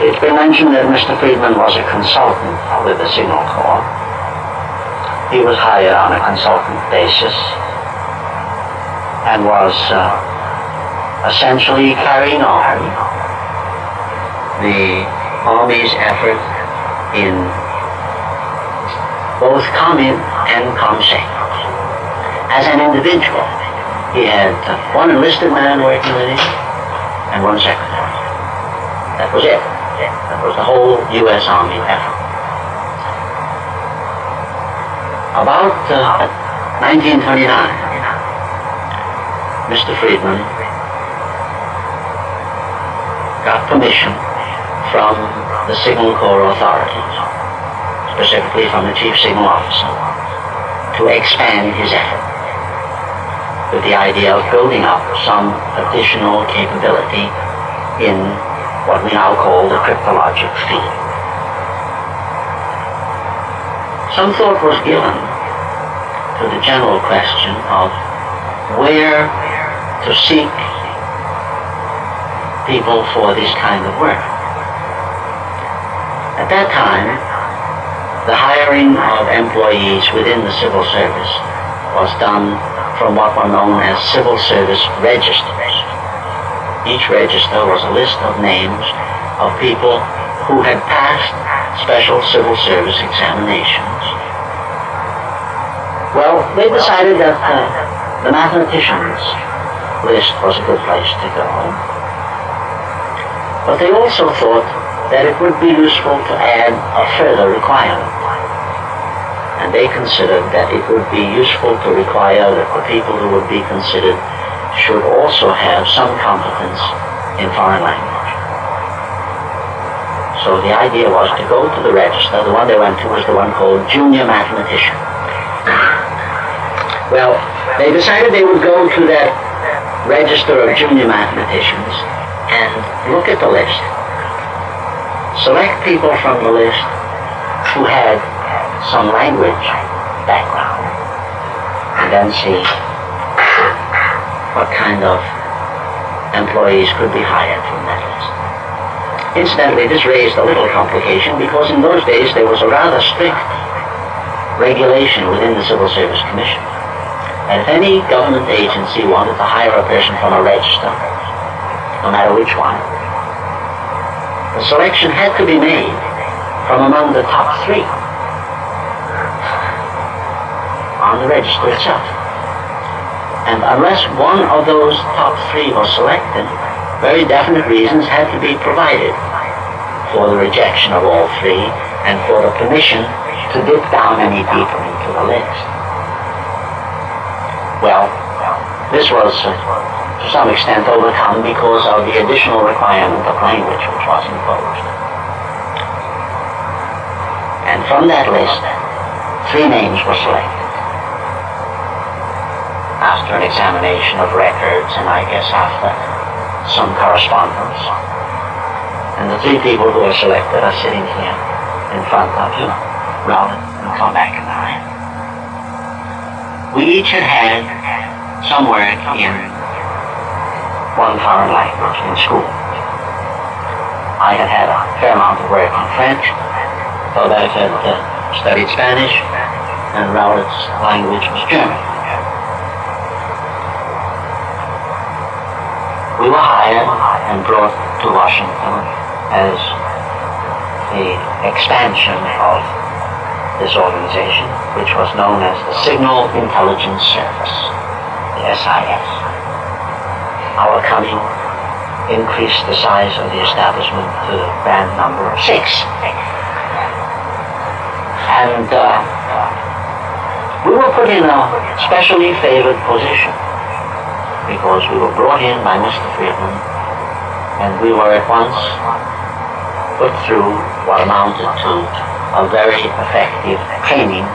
It's been mentioned that Mr. Friedman was a consultant with the Signal Corps. He was hired on a consultant basis and was essentially carrying on the Army's effort in both Commune and ComSec. As an individual, he had one enlisted man working with him and one secretary. That was it. That was the whole U.S. Army effort. About 1929, Mr. Friedman got permission from the Signal Corps authorities, specifically from the Chief Signal Officer, to expand his effort with the idea of building up some additional capability in what we now call the cryptologic field. Some thought was given to the general question of where to seek people for this kind of work. At that time, the hiring of employees within the civil service was done from what were known as civil service registers. Each register was a list of names of people who had passed special civil service examinations. Well, they decided that the mathematicians list was a good place to go. But they also thought that it would be useful to add a further requirement. And they considered that it would be useful to require that the people who would be considered should also have some competence in foreign language. So the idea was to go to the register. The one they went to was the one called Junior Mathematician. Well, they decided they would go to that register of junior mathematicians and look at the list, select people from the list who had some language background, and then see what kind of employees could be hired from that list. Incidentally, this raised a little complication because in those days there was a rather strict regulation within the Civil Service Commission. And if any government agency wanted to hire a person from a register, no matter which one, the selection had to be made from among the top 3 on the register itself. And unless one of those top 3 was selected, very definite reasons had to be provided for the rejection of all 3 and for the permission to dip down any deeper into the list. Well, this was to some extent overcome because of the additional requirement of language which was imposed. And from that list, 3 names were selected. After an examination of records and I guess after some correspondence. And the 3 people who were selected are sitting here in front of you, Robert and Cormac and I. We each had some work in one foreign language in school. I had had a fair amount of work in French, Robert had studied Spanish, and Robert's language was German. We were hired and brought to Washington as the expansion of this organization, which was known as the Signal Intelligence Service, the SIS. Our coming increased the size of the establishment to the grand number of 6. And we were put in a specially favored position because we were brought in by Mr. Friedman, and we were at once put through what amounted to a very effective training